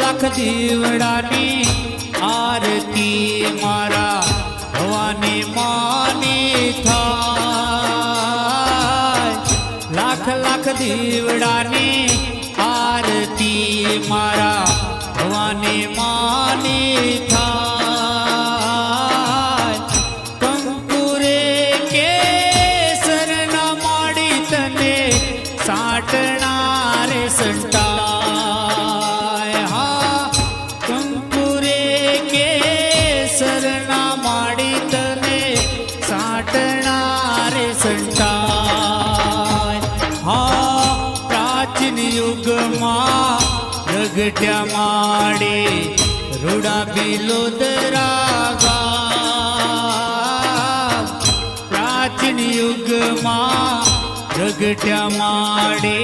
लाख दीवडानी आरती मारा भवानी मानी थाय। लाख लाख दीवडानी आरती मारा भवानी मानी थाय। कंकुरे केसर ना माड़ी तने साटणारे संताय। हा कंकुरे केसर ना माड़ी तने साटणारे संताय। हा प्राचीन युग मां रगट्या माडे रूडा बिलोदरा गाव। प्राचीन युग मां रगट्या माडे